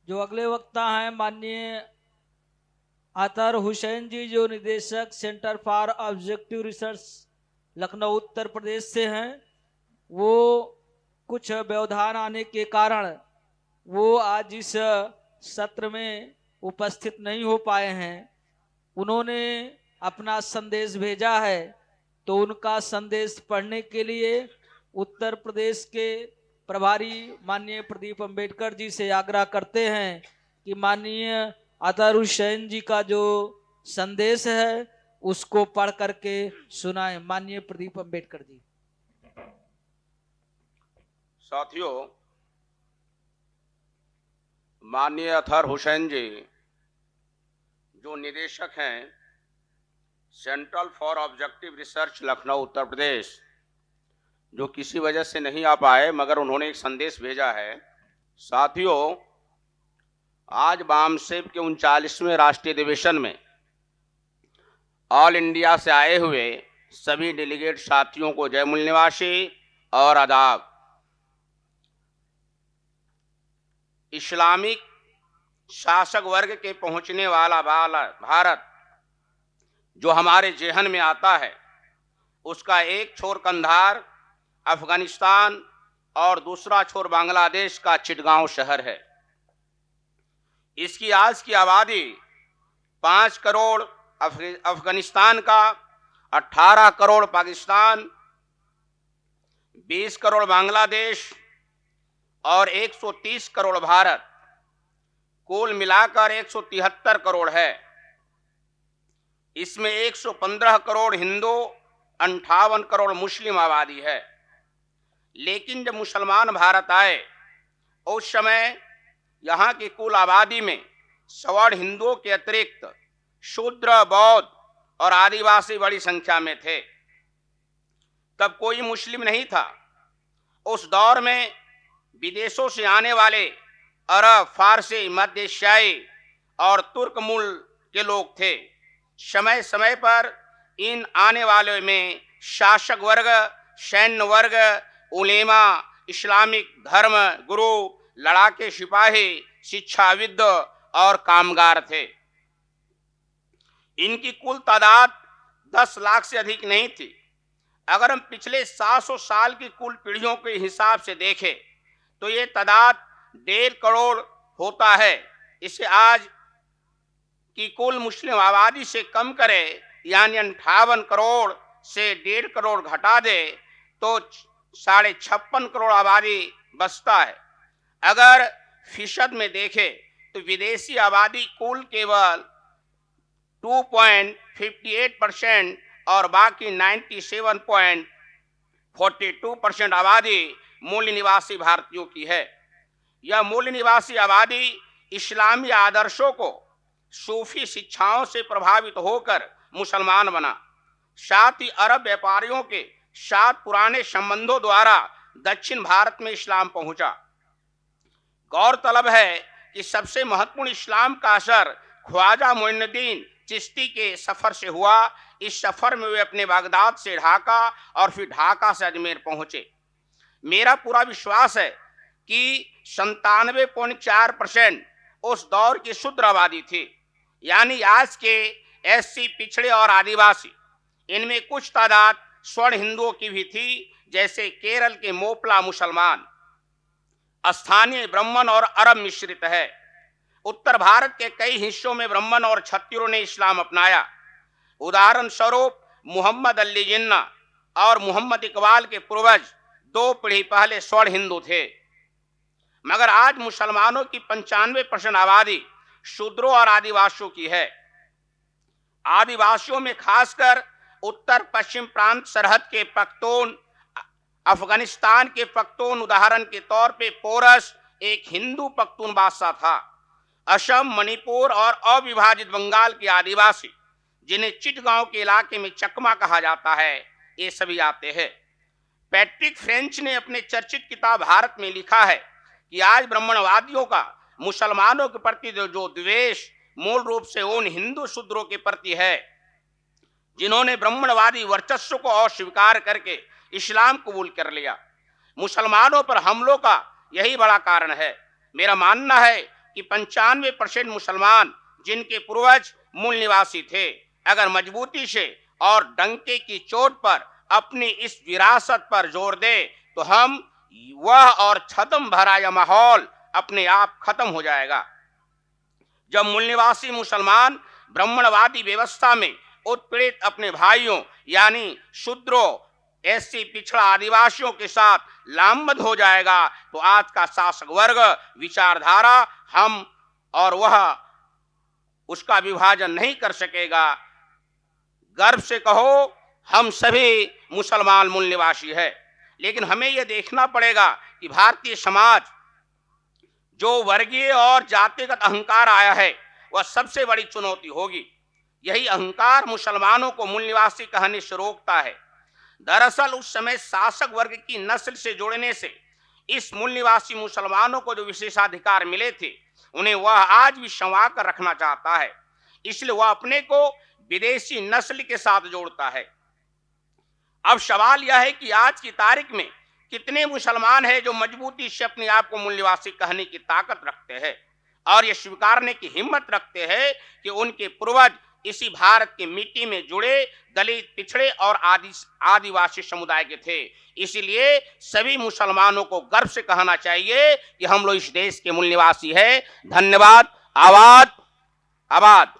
जो अगले वक्ता हैं माननीय अतहर हुसैन जी, जो निदेशक centre for objective research Lucknow Uttar Pradesh से हैं। वो कुछ व्यवधान आने के कारण वो आज इस सत्र में उपस्थित नहीं हो पाए हैं। उन्होंने अपना संदेश भेजा है, तो उनका संदेश पढ़ने के लिए उत्तर प्रदेश के प्रभारी माननीय प्रदीप अंबेडकर जी से आग्रह करते हैं कि माननीय अतहर हुसैन जी का जो संदेश है उसको पढ़ करके सुनाएं। माननीय प्रदीप अंबेडकर जी। साथियों, माननीय अतहर हुसैन जी जो निदेशक हैं central for objective research Lucknow Uttar Pradesh, जो किसी वजह से नहीं आ पाए मगर उन्होंने एक संदेश भेजा है। साथियों, आज बामसेब के 39वें राष्ट्रीय अधिवेशन में ऑल इंडिया से आए हुए सभी डेलीगेट साथियों को जय मूल निवासी और आदाब। इस्लामिक शासक वर्ग के पहुंचने वाला भारत जो हमारे जेहन में आता है, उसका एक छोर कंधार अफगानिस्तान और दूसरा छोर बांग्लादेश का चिटगांव शहर है। इसकी आज की आबादी 5 करोड़ अफगानिस्तान का, 18 करोड़ पाकिस्तान, 20 करोड़ बांग्लादेश और 130 करोड़ भारत, कुल मिलाकर 173 करोड़ है। इसमें 115 करोड़ हिंदू, 58 करोड़ मुस्लिम आबादी है। लेकिन जब मुसलमान भारत आए उस समय यहाँ की कुल आबादी में सवर्ण हिंदुओं के अतिरिक्त शूद्र, बौद्ध और आदिवासी बड़ी संख्या में थे। तब कोई मुस्लिम नहीं था। उस दौर में विदेशों से आने वाले अरब, फारसी, मध्य एशियाई और तुर्क मूल के लोग थे। समय समय पर इन आने वाले में शासक वर्ग, सैन्य वर्ग, उलेमा, इस्लामिक धर्म गुरु, लड़ाके सिपाही, शिक्षाविद और कामगार थे। इनकी कुल तादाद 10 लाख से अधिक नहीं थी। अगर हम पिछले 700 साल की कुल पीढ़ियों के हिसाब से देखें तो ये तादाद 1.5 करोड़ होता है। इसे आज की कुल मुस्लिम आबादी से कम करें, यानी 58 करोड़ से 1.5 करोड़ घटा दे तो 56.5 करोड़ आबादी बचता है। अगर फीसद में देखें तो विदेशी आबादी कुल केवल 2.58% और बाकी 97.42% आबादी मूल निवासी भारतीयों की है। यह मूल निवासी आबादी इस्लामी आदर्शों को सूफी शिक्षाओं से प्रभावित होकर मुसलमान बना। साथ ही अरब व्यापारियों के साथ पुराने संबंधों द्वारा दक्षिण भारत में इस्लाम पहुंचा। गौरतलब है कि सबसे महत्वपूर्ण इस्लाम का असर ख्वाजा मोइनुद्दीन चिश्ती के सफर से हुआ। इस सफर में वे अपने बगदाद से ढाका और फिर ढाका से अजमेर पहुंचे। मेरा पूरा विश्वास है कि 97.4% उस दौर की शूद्र आबादी थी, यानी आज के एससी, पिछड़े और आदिवासी। इनमें कुछ तादाद स्वर्ण हिंदुओं की भी थी, जैसे केरल के मोपला मुसलमान। स्थानीय ब्राह्मण और अरब मिश्रित है। उत्तर भारत के कई हिस्सों में ब्राह्मण और क्षत्रियों ने इस्लाम अपनाया। उदाहरण स्वरूप मोहम्मद अली जिन्ना और मोहम्मद इकबाल के पूर्वज 2 पीढ़ी पहले स्वर्ण हिंदू थे। मगर आज मुसलमानों की 95% आबादी शूद्रों और आदिवासियों की है। आदिवासियों में खासकर उत्तर पश्चिम प्रांत सरहद के पख्तून, अफगानिस्तान के पख्तून, उदाहरण के तौर पे पोरस एक हिंदू पख्तून बादशाह था। असम, मणिपुर और अविभाजित बंगाल के आदिवासी, जिन्हें चिटगांव के इलाके में चकमा कहा जाता है, ये सभी आते हैं। पैट्रिक फ्रेंच ने अपने चर्चित किताब भारत में लिखा है कि आज ब्राह्मणवादियों का मुसलमानों के प्रति जो द्वेष मूल रूप से उन हिंदू शूद्रों के प्रति है जिन्होंने ब्राह्मणवादी वर्चस्व को अस्वीकार करके इस्लाम कबूल कर लिया। मुसलमानों पर हमलों का यही बड़ा कारण है। मेरा मानना है कि 95% मुसलमान जिनके पूर्वज मूल निवासी थे, अगर मजबूती से और डंके की चोट पर अपनी इस विरासत पर जोर दे तो हम वह और छद्म भरा यह माहौल अपने आप खत्म हो जाएगा। जब मूल निवासी मुसलमान ब्राह्मणवादी व्यवस्था में उत्पीड़ित अपने भाइयों यानी शूद्रों, एससी, पिछड़ा, आदिवासियों के साथ लामबंद हो जाएगा तो आज का शासक वर्ग, विचारधारा हम और वह उसका विभाजन नहीं कर सकेगा। गर्व से कहो, हम सभी मुसलमान मूल निवासी है, लेकिन हमें यह देखना पड़ेगा कि भारतीय समाज जो वर्गीय और जातिगत अहंकार आया है वह सबसे बड़ी चुनौती होगी। यही अहंकार मुसलमानों को मूल निवासी कहने से रोकता है। दरअसल उस समय शासक वर्ग की नस्ल से जोड़ने से इस मूल निवासी मुसलमानों को जो विशेषाधिकार मिले थे उन्हें वह आज भी संवा कर रखना चाहता है, इसलिए वह अपने को विदेशी नस्ल के साथ जोड़ता है। अब सवाल यह है कि आज की तारीख में कितने मुसलमान हैं जो मजबूती से अपने आप को मूल निवासी कहने की ताकत रखते हैं और यह स्वीकारने की हिम्मत रखते हैं कि उनके पूर्वज इसी भारत के मिट्टी में जुड़े दलित, पिछड़े और आदिवासी समुदाय के थे। इसीलिए सभी मुसलमानों को गर्व से कहना चाहिए कि हम लोग इस देश के मूल निवासी हैं। धन्यवाद। आबाद आबाद।